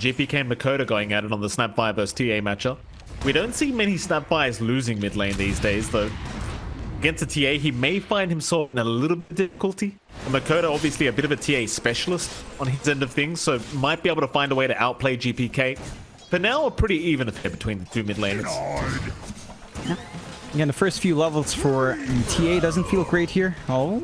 GPK and Mikoto going at it on the Snap Fire vs TA matchup. We don't see many Snap Fires losing mid lane these days, though. Against a TA, he may find himself in a little bit of difficulty. And Mikoto, obviously a bit of a TA specialist on his end of things, so might be able to find a way to outplay GPK. For now, a pretty even affair between the two mid laners. Yeah. Again, the first few levels for TA doesn't feel great here. Oh.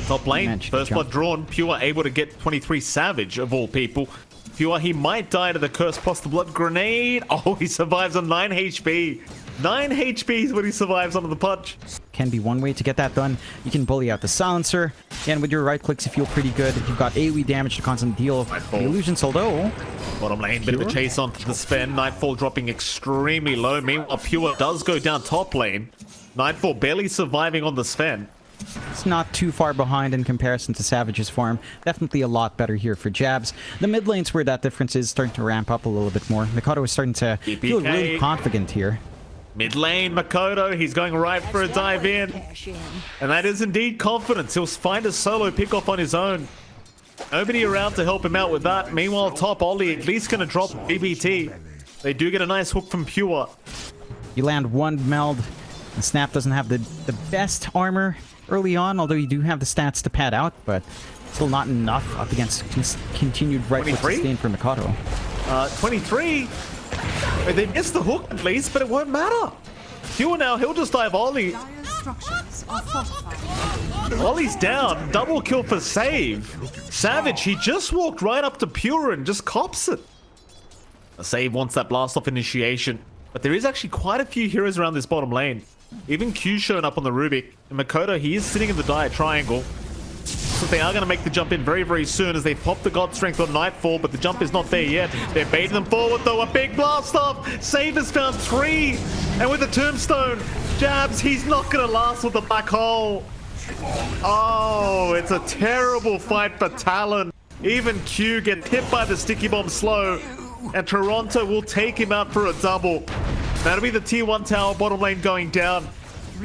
Top lane, first blood drawn. Pure able to get 23 Savage, of all people. Pure, he might die to the curse plus the blood grenade. Oh, he survives on 9 HP. 9 HP is what he survives under the punch. Can be one way to get that done. You can bully out the silencer. And with your right clicks, you feel pretty good. You've got AoE damage to constantly deal the illusions, although... Bottom lane, bit of a chase onto the Sven. Nightfall dropping extremely low. Meanwhile, Pure does go down top lane. Nightfall barely surviving on the Sven. It's not too far behind in comparison to Savage's farm. Definitely a lot better here for Jabz. The mid lane's where that difference is starting to ramp up a little bit more. Mikoto is starting to feel really confident here. Mid lane, Mikoto, he's going right for a dive in. And that is indeed confidence. He'll find a solo pick off on his own. Nobody around to help him out with that. Meanwhile, top Ollie at least going to drop BBT. They do get a nice hook from Pure. You land one meld. The Snap doesn't have the best armor early on, although you do have the stats to pad out, but still not enough up against continued right foot sustain for Mikoto. 23? They missed the hook at least, but it won't matter. Pure now, he'll just dive Ollie. Ollie's down. Double kill for save. Savage, he just walked right up to Pure and just cops it. A save wants that blast off initiation, but there is actually quite a few heroes around this bottom lane. Even Q's shown up on the Rubik. And Mikoto, he is sitting in the dire triangle. So they are going to make the jump in very, very soon as they pop the God Strength on Nightfall, but the jump is not there yet. They're baiting them forward, though. A big blast off. Save has found 3. And with the Tombstone, Jabz, he's not going to last with the black hole. Oh, it's a terrible fight for Talon. Even Q gets hit by the sticky bomb slow. And Toronto will take him out for a double. That'll be the tier 1 tower bottom lane going down.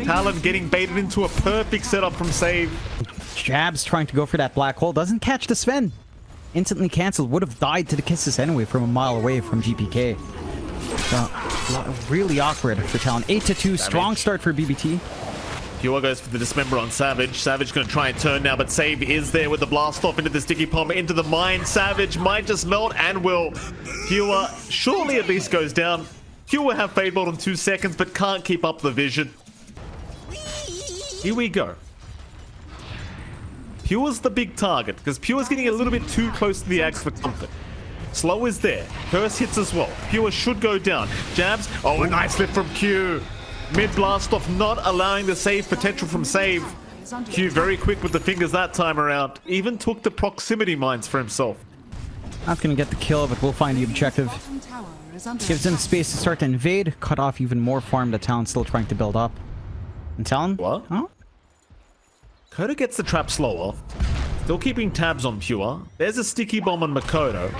Talon getting baited into a perfect setup from save. Jabz trying to go for that black hole. Doesn't catch the Sven. Instantly cancelled. Would have died to the kisses anyway from a mile away from GPK. Really awkward for Talon. 8-2. Strong start for BBT. Pure goes for the dismember on Savage. Savage going to try and turn now, but save is there with the blast off into the sticky bomb, into the mine. Savage might just melt and will. Pure surely at least goes down. Pure will have Fade Bolt in 2 seconds, but can't keep up the vision. Here we go. Pure's the big target, because Pure's getting a little bit too close to the axe for comfort. Slow is there. Curse hits as well. Pure should go down. Jabz. Oh, a nice lift from Q. Mid blast off, not allowing the save potential from save. Q very quick with the fingers that time around. Even took the proximity mines for himself. Not going to get the kill, but we'll find the objective. Gives them space to start to invade. Cut off even more farm that Talon's still trying to build up. And Talon? What? Oh? Mikoto gets the trap slower. Still keeping tabs on Pure. There's a sticky bomb on Mikoto.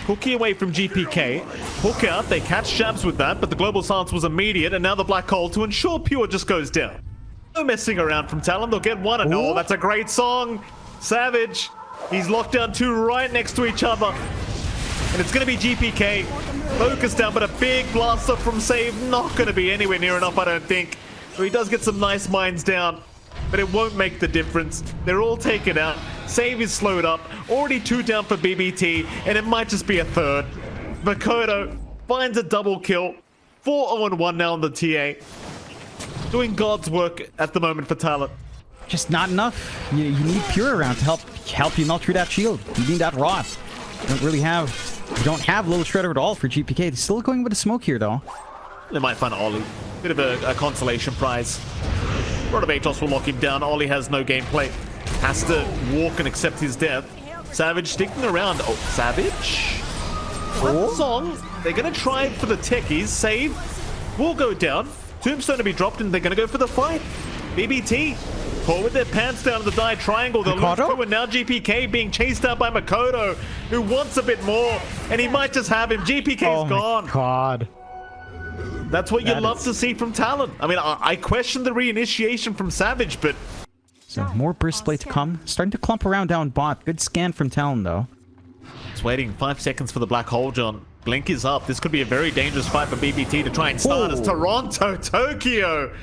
Hooky away from GPK. Hook out. They catch Jabz with that, but the global silence was immediate, and now the black hole to ensure Pure just goes down. No messing around from Talon. They'll get one. And oh, that's a great song. Savage. He's locked down 2 right next to each other. And it's going to be GPK. Focus down, but a big blast up from save. Not going to be anywhere near enough, I don't think. So he does get some nice mines down, but it won't make the difference. They're all taken out. Save is slowed up. Already 2 down for BBT, and it might just be a 3rd. Mikoto finds a double kill. 4-0-1 now on the TA. Doing God's work at the moment for Talon. Just not enough. You need Pure around to help you melt through that shield. You need that rod. You don't have Little Shredder at all for GPK. They're still going with a smoke here, though. They might find Ollie. Bit of a consolation prize. Rod of Atos will lock him down. Ollie has no gameplay. Has to walk and accept his death. Savage sticking around. Oh, Savage? What song? They're going to try for the techies. Save will go down. Tombstone to be dropped, and they're going to go for the fight. BBT. Caught with their pants down in the die triangle. They'll lose through, and now GPK being chased out by Mikoto, who wants a bit more, and he might just have him. GPK's gone. Oh my God. That's what you love to see from Talon. I mean, I question the reinitiation from Savage, but... So more burst play to come. Starting to clump around down bot. Good scan from Talon, though. Just waiting 5 seconds for the black hole, John. Blink is up. This could be a very dangerous fight for BBT to try and start as Toronto-Tokyo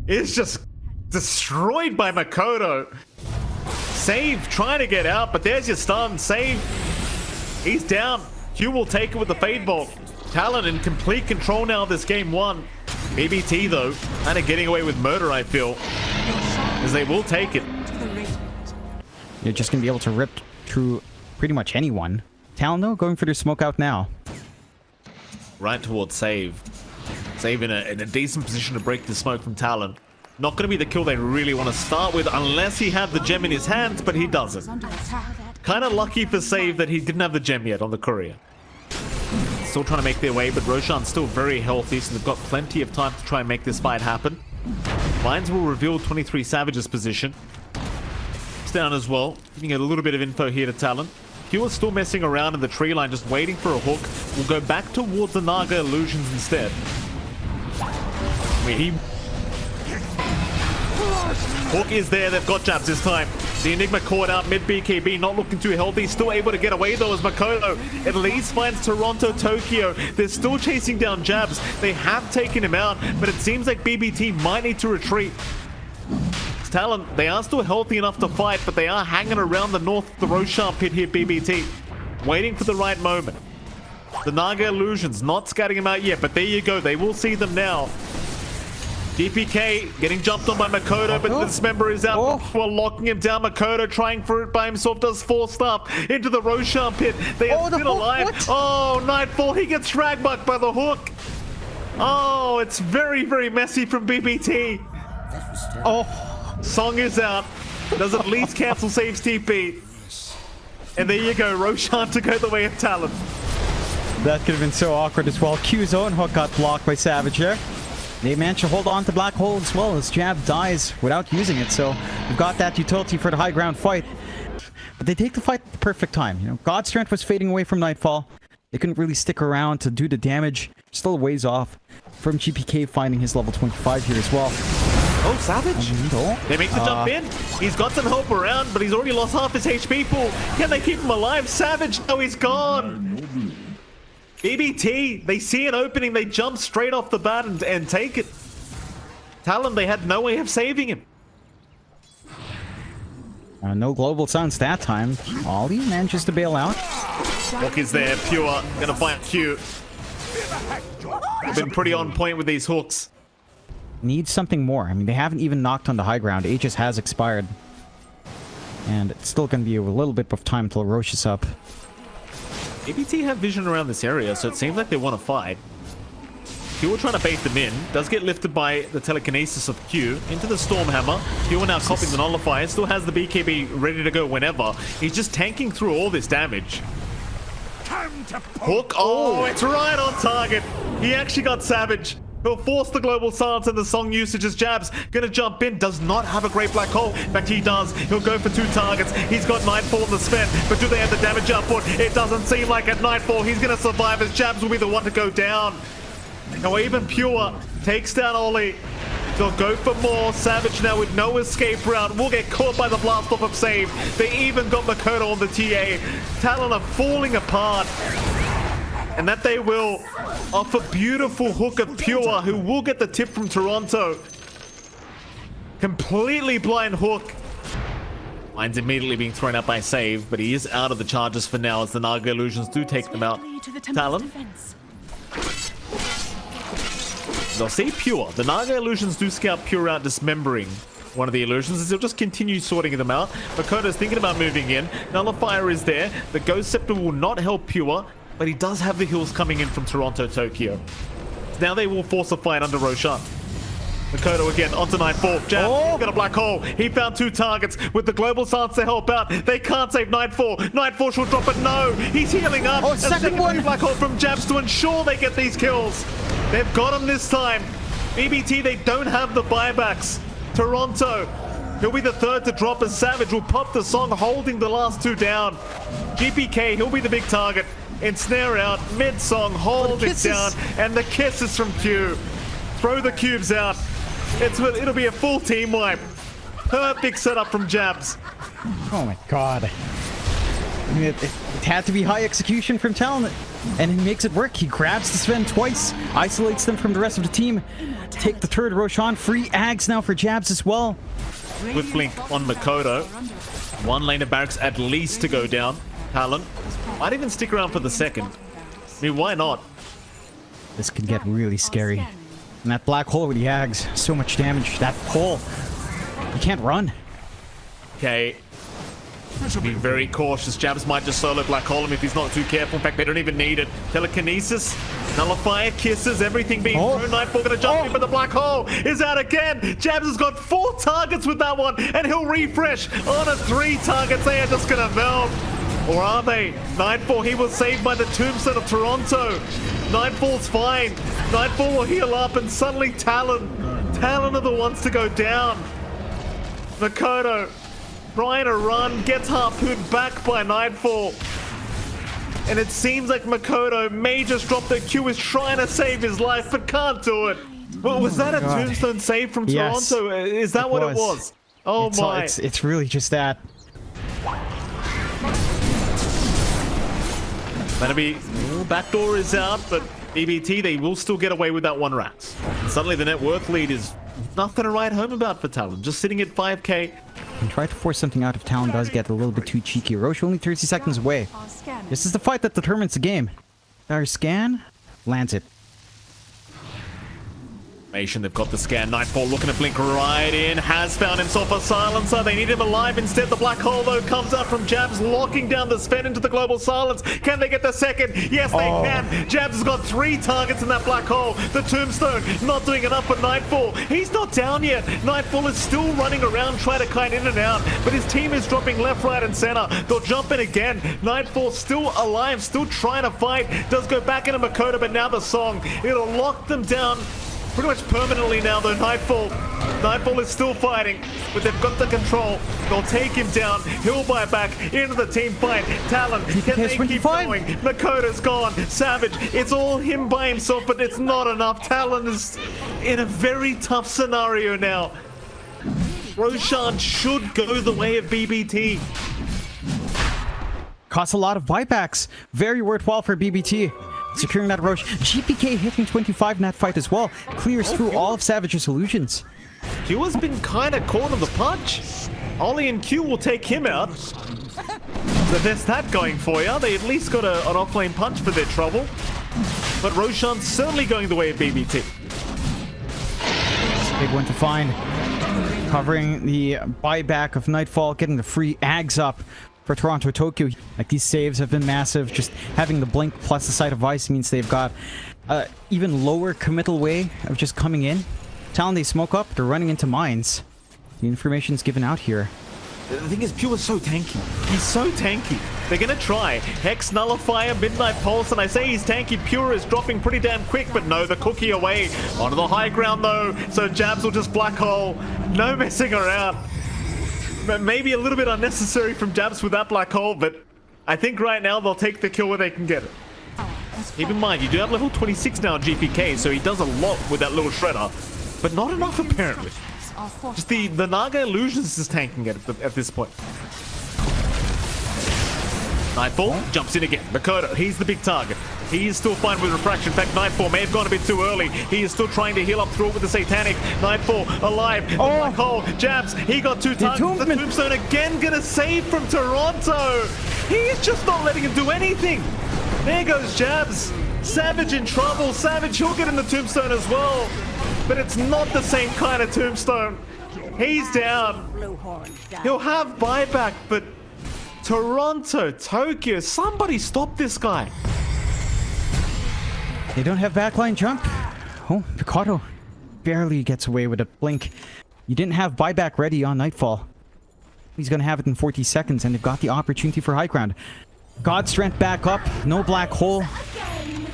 is just destroyed by Mikoto. Save trying to get out, but there's your stun. Save. He's down. Q will take it with the Fade Bolt. Talon in complete control now of this game 1. BBT, though, kind of getting away with murder, I feel, as they will take it. You're just going to be able to rip through pretty much anyone. Talon, though, going for their smoke out now. Right towards Save. Save in a decent position to break the smoke from Talon. Not going to be the kill they really want to start with unless he had the gem in his hands, but he doesn't. Kind of lucky for Save that he didn't have the gem yet on the courier. Still trying to make their way, but Roshan's still very healthy, so they've got plenty of time to try and make this fight happen. Mines will reveal 23 Savage's position. It's down as well, giving a little bit of info here to Talon. Q is still messing around in the tree line, just waiting for a hook. We'll go back towards the Naga illusions instead. Hook is there, they've got Jabz this time. The Enigma caught out mid BKB, not looking too healthy. Still able to get away though as Mikoto at least finds Toronto-Tokyo. They're still chasing down Jabz. They have taken him out, but it seems like BBT might need to retreat. Talon, they are still healthy enough to fight, but they are hanging around the north of the Roshan pit here, BBT. Waiting for the right moment. The Naga illusions not scouting him out yet, but there you go. They will see them now. DPK getting jumped on by Mikoto, but the dismember is out while locking him down. Mikoto trying for it by himself, does 4 stuff into the Roshan pit. They are still alive. What? Oh, Nightfall, he gets drag bucked by the hook. Oh, it's very, very messy from BBT. Oh, Song is out. Does at least cancel Save's TP. And there you go, Roshan to go the way of Talon. That could have been so awkward as well. Q's own hook got blocked by Savage here. They managed to hold on to Black Hole as well as Jab dies without using it, so we've got that utility for the high ground fight. But they take the fight at the perfect time. You know, God's Strength was fading away from Nightfall. They couldn't really stick around to do the damage. Still a ways off from GPK finding his level 25 here as well. Oh, Savage! They make the jump in. He's got some help around, but he's already lost half his HP pool. Can they keep him alive? Savage! No, he's gone! BBT, they see an opening, they jump straight off the bat and take it. Talon, they had no way of saving him. No global suns that time. Ollie manages to bail out. Hook is there, Pure, gonna find Q. They've been pretty on point with these hooks. Needs something more. I mean, they haven't even knocked on the high ground. Aegis has expired. And it's still gonna be a little bit of time till Roche is up. BBT have vision around this area, so it seems like they want to fight. Q will trying to bait them in. Does get lifted by the telekinesis of Q into the Stormhammer. Q will now copying the Nullifier. Still has the BKB ready to go whenever. He's just tanking through all this damage. Hook. Oh, it's right on target. He actually got Savage. He'll force the global silence and the song usage as Jabz gonna jump in. Does not have a great black hole. In fact, he does. He'll go for 2 targets. He's got Nightfall in the spend, but do they have the damage output? It doesn't seem like at Nightfall. He's gonna survive as Jabz will be the one to go down. Now even Pure takes down Ollie. They'll go for more. Savage now with no escape route will get caught by the blast off of Save. They even got Mikoto on the TA. Talon are falling apart. And that they will off a beautiful hook of Pure, who will get the tip from Toronto. Completely blind hook. Mine's immediately being thrown out by Save, but he is out of the charges for now as the Naga illusions do take them out. Talon. They'll see Pure. The Naga illusions do scout Pure out, dismembering one of the illusions as he'll just continue sorting them out. Makoto's thinking about moving in. Nullifier is there. The Ghost Scepter will not help Pure, but he does have the heals coming in from Toronto-Tokyo. Now they will force a fight under Roshan. Mikoto again onto Nightfall. Jab got a black hole. He found 2 targets with the global silence to help out. They can't save Nightfall. Nightfall should drop it. No, he's healing up. Oh, second one. Black hole from Jabz to ensure they get these kills. They've got him this time. BBT, they don't have the buybacks. Toronto, he'll be the 3rd to drop as Savage will pop the song, holding the last 2 down. GPK, he'll be the big target. Ensnare out, mid-song, hold it down, and the kisses from Q. Throw the cubes out. It'll be a full team wipe. Perfect setup from Jabz. Oh my god. I mean, It had to be high execution from Talon, and he makes it work. He grabs the Sven twice, isolates them from the rest of the team. Take the third Roshan. Free Ags now for Jabz as well. With Blink on Mikoto. One lane of barracks at least to go down. Talon might even stick around for the second. I mean, why not? This could get really scary. And that black hole with the Ags, so much damage. That hole, you can't run. Okay. Be very cautious. Jabz might just solo black hole him if he's not too careful. In fact, they don't even need it. Telekinesis, nullifier, kisses, everything being through. Nightfall gonna jump in, but the black hole is out again. Jabz has got 4 targets with that one, and he'll refresh on a 3 targets. They are just gonna melt. Or are they? Nightfall, he was saved by the tombstone of Toronto. Nightfall's fine. Nightfall will heal up, and suddenly Talon are the ones to go down. Mikoto trying to run, gets harpooned back by Nightfall. And it seems like Mikoto may just drop the Q, is trying to save his life, but can't do it. Well, was that a tombstone save from Toronto? Is that what it was? Oh my. It's really just that. That'll be, backdoor is out, but BBT, they will still get away with that 1 rat. Suddenly the net worth lead is nothing to write home about for Talon, just sitting at 5k. And try to force something out if Talon does get a little bit too cheeky. Roche only 30 seconds away. This is the fight that determines the game. Our scan lands it. They've got the scan. Nightfall looking to blink right in. Has found himself a silencer. They need him alive. Instead, the black hole, though, comes out from Jabz, locking down the Sven into the global silence. Can they get the second? Yes, they can. Jabz has got 3 targets in that black hole. The tombstone not doing enough for Nightfall. He's not down yet. Nightfall is still running around, trying to kite in and out. But his team is dropping left, right, and center. They'll jump in again. Nightfall still alive, still trying to fight. Does go back into Mikoto, but now the song. It'll lock them down pretty much permanently now, though. Nightfall is still fighting, but they've got the control. They'll take him down. He'll buy back into the team fight. Talon, can they keep going? Mikoto's gone. Savage, it's all him by himself, but it's not enough. Talon is in a very tough scenario now. Roshan should go the way of BBT. Costs a lot of buybacks. Very worthwhile for BBT. Securing that Roche. GPK hitting 25 in that fight as well. Clears through all of Savage's illusions. Q has been kind of caught on the punch. Ollie and Q will take him out. So there's that going for you. They at least got an offlane punch for their trouble. But Roshan's certainly going the way of BBT. It's a big one to find. Covering the buyback of Nightfall, getting the free Ags up for TORONTOTOKYO. Like, these saves have been massive. Just having the blink plus the sight of ice means they've got even lower committal way of just coming in. Talon, they smoke up, they're running into mines. The information's given out here. The thing is, Pure is so tanky. He's so tanky. They're gonna try. Hex, Nullifier, Midnight Pulse, and I say he's tanky. Pure is dropping pretty damn quick, but no, the cookie away. Onto the high ground, though, so Jabz will just black hole. No messing around. Maybe a little bit unnecessary from Jabz with that black hole, but I think right now they'll take the kill where they can get it. Keep in mind, you do have level 26 now on GPK, so he does a lot with that little shredder, but not enough apparently. Just the Naga Illusions is tanking it at this point. Nightfall jumps in again. Mikoto, he's the big target. He is still fine with refraction. In fact, Nightfall may have gone a bit too early. He is still trying to heal up through it with the Satanic. Nightfall alive. The black hole. Jabz, he got 2 targets. The Tombstone again gonna save from Toronto. He is just not letting him do anything. There goes Jabz. Savage in trouble. Savage, he'll get in the Tombstone as well. But it's not the same kind of Tombstone. He's down. He'll have buyback, but TORONTOTOKYO, somebody stop this guy. They don't have backline jump. Oh, Mikoto barely gets away with a blink. You didn't have buyback ready on Nightfall. He's going to have it in 40 seconds, and they've got the opportunity for high ground. God Strength back up. No black hole.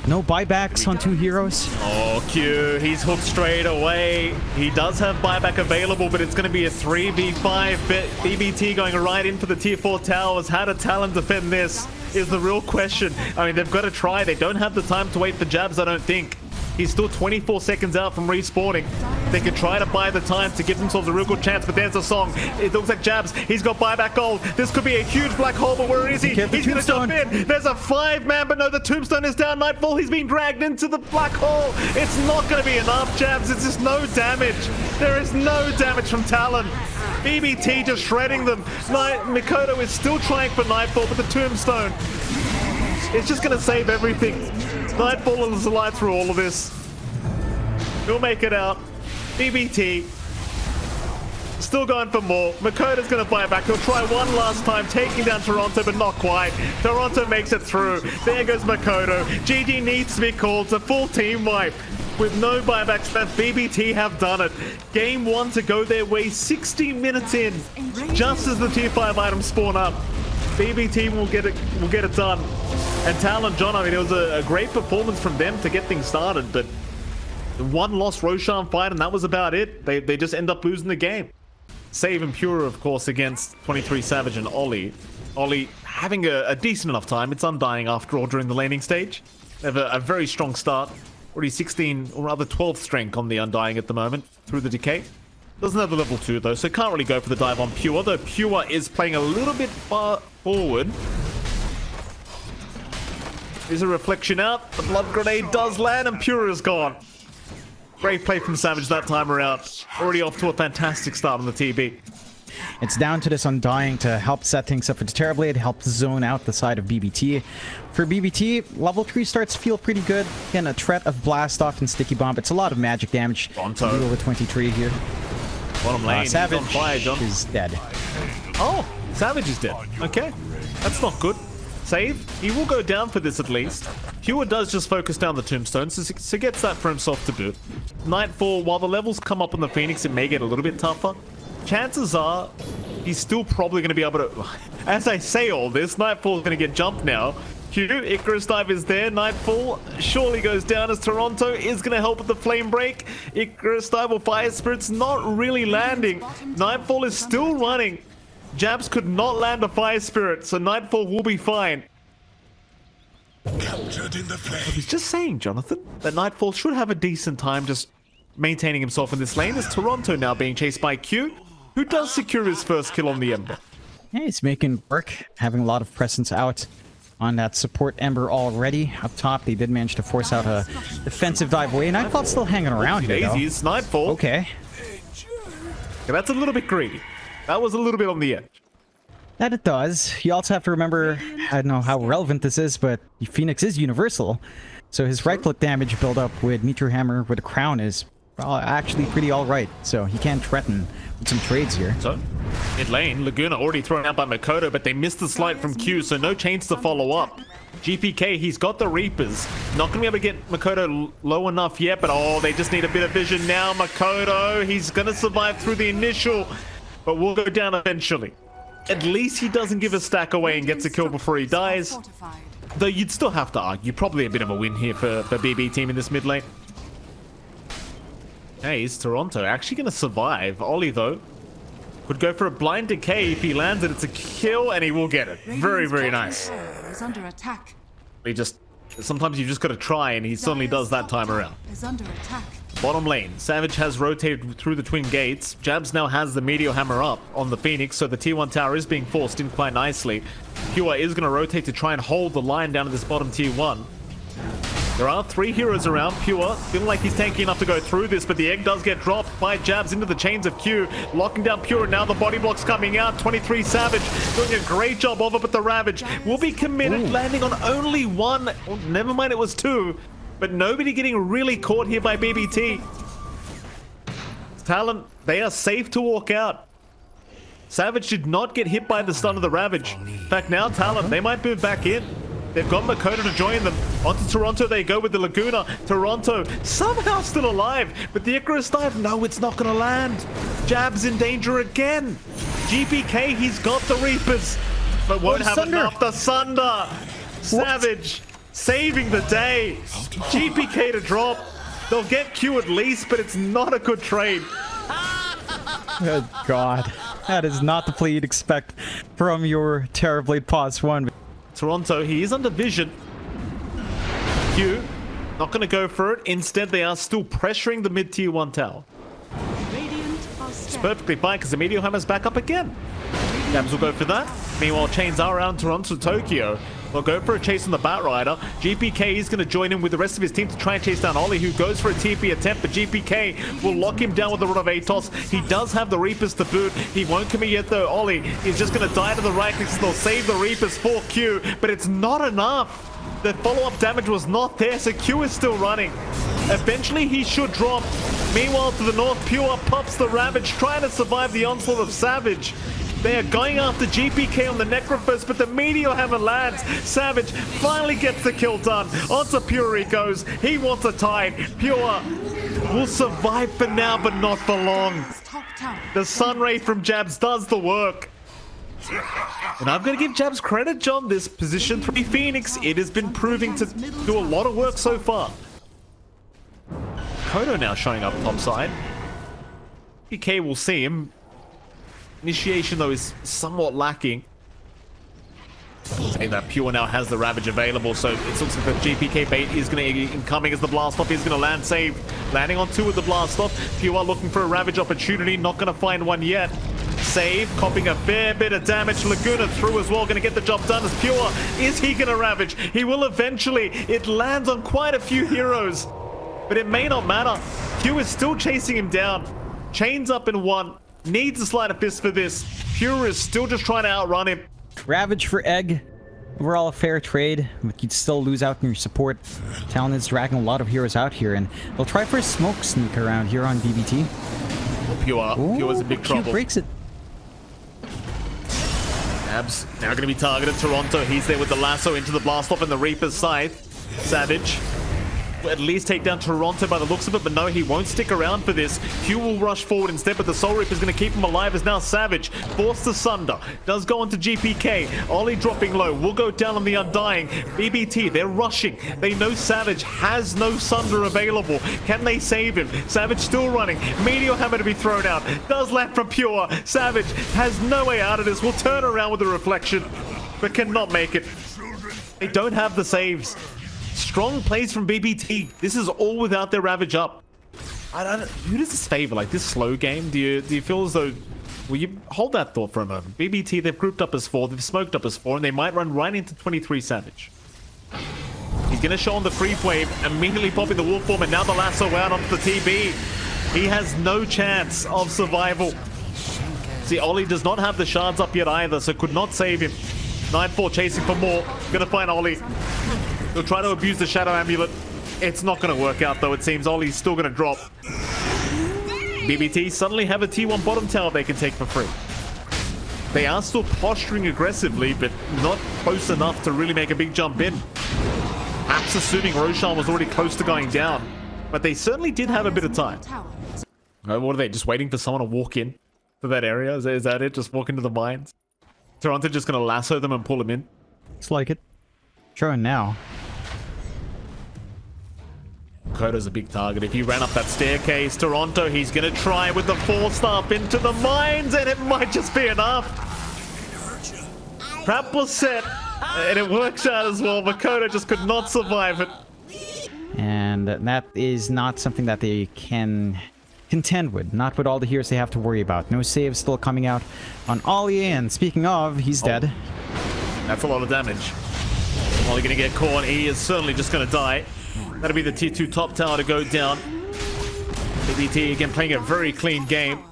No buybacks on 2 heroes. Oh, Q, he's hooked straight away. He does have buyback available, but it's going to be a 3v5. BBT going right in for the tier 4 towers. How do Talon defend this is the real question. I mean, they've got to try. They don't have the time to wait for Jabz, I don't think. He's still 24 seconds out from respawning. They could try to buy the time to give themselves a real good chance, but there's a song. It looks like Jabz. He's got buyback gold. This could be a huge black hole, but where is he? He's going to jump in. There's a 5-man, but no, the tombstone is down. Nightfall, he's being dragged into the black hole. It's not going to be enough, Jabz. It's just no damage. There is no damage from Talon. BBT just shredding them. Mikoto is still trying for Nightfall, but the tombstone, it's just going to save everything. Nightfall is alive through all of this. He'll make it out. BBT still going for more. Mikoto's going to buy it back. He'll try one last time, taking down Toronto, but not quite. Toronto makes it through. There goes Mikoto. GG needs to be called. It's a full team wipe. With no buybacks, but BBT have done it. Game 1 to go their way 60 minutes in. Just as the tier 5 items spawn up. BBT will get it done. And Talon, John, I mean, it was a great performance from them to get things started, but one lost Roshan fight, and that was about it. They just end up losing the game. Save and Pure, of course, against 23 Savage and Ollie. Ollie having a decent enough time. It's Undying after all during the laning stage. They have a very strong start. Already 16, or rather 12th strength on the Undying at the moment through the decay. Doesn't have the level 2 though, so can't really go for the dive on Pure, though Pure is playing a little bit far forward. There's a reflection out. The blood grenade does land and Pure is gone. Great play from Savage that time around. Already off to a fantastic start on the TB. It's down to this Undying to help set things up for the Terrorblade, help zone out the side of BBT. For BBT, level 3 starts feel pretty good. Again, a threat of Blast Off and Sticky Bomb. It's a lot of magic damage. Toronto. Over 23 here. Bottom lane. Savage on fire, John. is dead. Oh, Savage is dead. Okay. That's not good. Save. He will go down for this at least. Pure does just focus down the tombstone, so gets that for himself to boot. Nightfall, while the levels come up on the Phoenix, it may get a little bit tougher. Chances are he's still probably going to be able to... As I say all this, Nightfall's going to get jumped now. Q, Icarus Dive is there. Nightfall surely goes down as Toronto is going to help with the flame break. Icarus Dive or Fire Spirit's not really landing. Nightfall is still running. Jabz could not land a Fire Spirit, so Nightfall will be fine. Captured in the flame. I was just saying, Jonathan, that Nightfall should have a decent time just maintaining himself in this lane, as Toronto now being chased by Q, who does secure his first kill on the Ember. Yeah, he's making work, having a lot of presence out on that support Ember already. Up top, they did manage to force out a defensive dive away. Nightfall's still hanging around here, though. Daisies, Nightfall. Okay. Yeah, that's a little bit greedy. That was a little bit on the edge. That it does. You also have to remember, I don't know how relevant this is, but Phoenix is universal. So his right-click damage build-up with Meteor Hammer with a crown is actually pretty alright. So he can threaten with some trades here. So, mid lane, Laguna already thrown out by Mikoto, but they missed the slide from Q, so no chains to follow up. GPK, he's got the Reapers. Not going to be able to get Mikoto low enough yet, but oh, they just need a bit of vision now. Mikoto, he's going to survive through the initial, but will go down eventually. At least he doesn't give a stack away and gets a kill before he dies. Though you'd still have to argue, probably a bit of a win here for BB team in this mid lane. Hey, is Toronto actually going to survive? Ollie, though, could go for a blind decay. If he lands it, it's a kill, and he will get it. Very, very nice. Is under attack. He just... Sometimes you just got to try, and he certainly does that time around. Is under attack. Bottom lane, Savage has rotated through the twin gates. Jabz now has the Meteor Hammer up on the Phoenix, so the tier 1 tower is being forced in quite nicely. Pure is going to rotate to try and hold the line down to this bottom tier 1. There are 3 heroes around. Pure feeling like he's tanky enough to go through this, but the egg does get dropped by Jabz into the chains of Q, locking down Pure. Now the body block's coming out. 23 Savage doing a great job of it, but the Ravage will be committed, landing on only 1. Oh, never mind, it was 2. But nobody getting really caught here by BBT. Talon, they are safe to walk out. Savage did not get hit by the stun of the Ravage. In fact, now Talon, they might move back in. They've got Mikoto to join them. Onto Toronto they go with the Laguna. Toronto somehow still alive, but the Icarus Dive, no, it's not going to land. Jabz in danger again. GPK, he's got the Reapers, but won't have enough. The Sunder. Savage saving the day. GPK to drop. They'll get Q at least, but it's not a good trade. Good God. That is not the play you'd expect from your Terrorblade Pause 1. Toronto, he is under vision. Q Not going to go for it. Instead, they are still pressuring the mid-tier 1 tower. Radiant are It's scared. perfectly fine because the Meteor Hammer's back up again. Jabz will go for that. Meanwhile, chains are around Toronto-Tokyo. They'll go for a chase on the Batrider. GPK is going to join in with the rest of his team to try and chase down Ollie, who goes for a TP attempt, but GPK will lock him down with the Rod of Atos. He does have the Reapers to boot. He won't commit yet, though. Ollie is just going to die to the right clicks. They'll save the Reapers for Q, but it's not enough. The follow-up damage was not there, so Q is still running. Eventually, he should drop. Meanwhile, to the north, Pure pops the Ravage, trying to survive the onslaught of Savage. They are going after GPK on the Necrophos, but the Meteor Hammer lands. Savage finally gets the kill done. Onto Pure he goes. He wants a tie. Pure will survive for now, but not for long. Top tower. The Sunray from Jabz does the work. And I'm going to give Jabz credit, John. This position 3 Phoenix, it has been proving to do a lot of work so far. Mikoto now showing up topside. PK will see him. Initiation, though, is somewhat lacking. Saying that Pure now has the Ravage available, so it looks like the GPK bait is going to be incoming as the blast off is going to land safe. Landing on 2 with the blast off. Pure looking for a Ravage opportunity, not going to find one yet. Save, copying a fair bit of damage. Laguna through as well, going to get the job done as Pure. Is he going to Ravage? He will eventually. It lands on quite a few heroes, but it may not matter. Q is still chasing him down. Chains up in 1. Needs a sleight of fist for this. Pure is still just trying to outrun him. Ravage for Egg. Overall a fair trade, but you'd still lose out on your support. Talon is dragging a lot of heroes out here, and they'll try for a smoke sneak around here on BBT. Pure's in big trouble. Q breaks it. Jabz now going to be targeted. Toronto, he's there with the lasso into the blast off and the Reaper's scythe. Savage will at least take down Toronto by the looks of it, but no, he won't stick around for this. Q will rush forward instead, but the Soul Reaper is going to keep him alive as now Savage, forced to sunder, does go onto GPK. Ollie dropping low, will go down on the Undying. BBT, they're rushing. They know Savage has no sunder available. Can they save him? Savage still running. Meteor Hammer to be thrown out. Does land from Pure. Savage has no way out of this. Will turn around with the reflection, but cannot make it. They don't have the saves. Strong plays from BBT. This is all without their Ravage up. Who does this favor? Like this slow game? Do you feel as though... Well, you hold that thought for a moment. BBT, they've grouped up as 4, they've smoked up as 4, and they might run right into 23 Savage. He's going to show on the creep wave, immediately popping the wolf form, and now the lasso out onto the TB. He has no chance of survival. See, Ollie does not have the shards up yet either, so could not save him. Nightfall chasing for more. Gonna find Ollie. He'll try to abuse the Shadow Amulet. It's not going to work out, though, it seems. Ollie's still going to drop. BBT suddenly have a T1 bottom tower they can take for free. They are still posturing aggressively, but not close enough to really make a big jump in. Perhaps assuming Roshan was already close to going down. But they certainly did have a bit of time. What are they, just waiting for someone to walk in to that area? Is that it? Just walk into the mines? Toronto just going to lasso them and pull them in? It's like it. Showing now. Mikoto's a big target. If he ran up that staircase, Toronto, he's going to try with the 4-staff into the mines, and it might just be enough. Trap was set, and it works out as well. Mikoto just could not survive it. And that is not something that they can contend with. Not with all the heroes they have to worry about. No saves still coming out on Ollie, and speaking of, he's dead. That's a lot of damage. Ollie going to get caught. He is certainly just going to die. That'll be the tier 2 top tower to go down. BBT again playing a very clean game.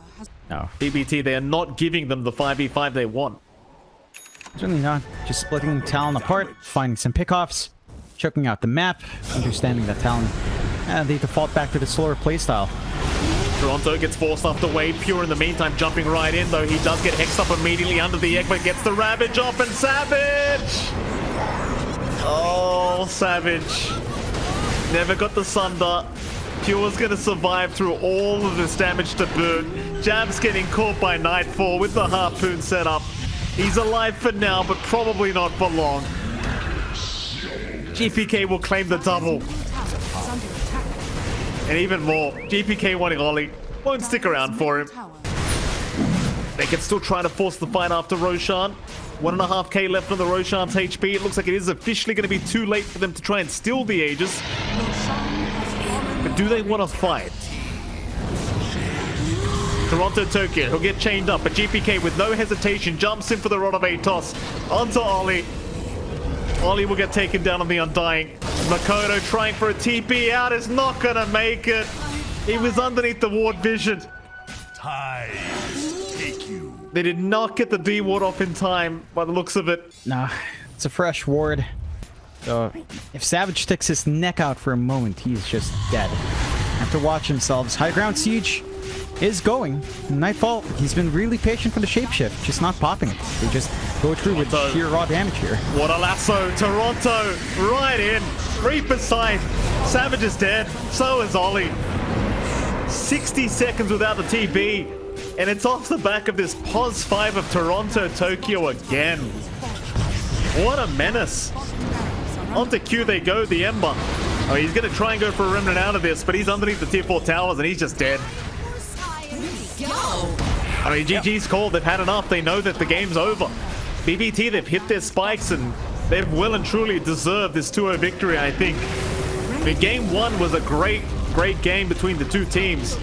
No, BBT, they are not giving them the 5v5 they want. Certainly not. Just splitting Talon apart, finding some pickoffs, choking out the map, understanding that Talon, they default back to the slower playstyle. Toronto gets forced off the wave. Pure in the meantime jumping right in, though he does get hexed up immediately under the egg, but gets the Ravage off, and Savage! Oh, Savage. Never got the Sunder. Pure's going to survive through all of this damage to boot. Jabz getting caught by Nightfall with the harpoon set up. He's alive for now, but probably not for long. GPK will claim the double. And even more, GPK wanting Ollie. Won't stick around for him. They can still try to force the fight after Roshan. 1.5k left on the Roshan's HP. It looks like it is officially going to be too late for them to try and steal the Aegis. do they want to fight? Toronto-Tokyo, he'll get chained up, but GPK with no hesitation jumps in for the Rod of 8 toss onto Ollie. Ollie will get taken down on the Undying. Mikoto trying for a TP out is not gonna make it. He was underneath the ward vision. Take you. They did not get the D ward off in time by the looks of it. Nah, it's a fresh ward. So if Savage sticks his neck out for a moment, he's just dead. Have to watch themselves. High ground siege is going. Nightfall, he's been really patient for the shapeshift, just not popping it. They just go through with sheer raw damage here. What a lasso. Toronto right in. Reaper's Scythe. Savage is dead. So is Ollie. 60 seconds without the TB. And it's off the back of this pos 5 of Toronto-Tokyo again. What a menace. Onto Q they go, the Ember. Oh, he's going to try and go for a remnant out of this, but he's underneath the tier 4 towers and he's just dead. I mean, GG's called. They've had enough. They know that the game's over. BBT, they've hit their spikes and they've well and truly deserved this 2-0 victory, I think. I mean, game 1 was a great game between the two teams.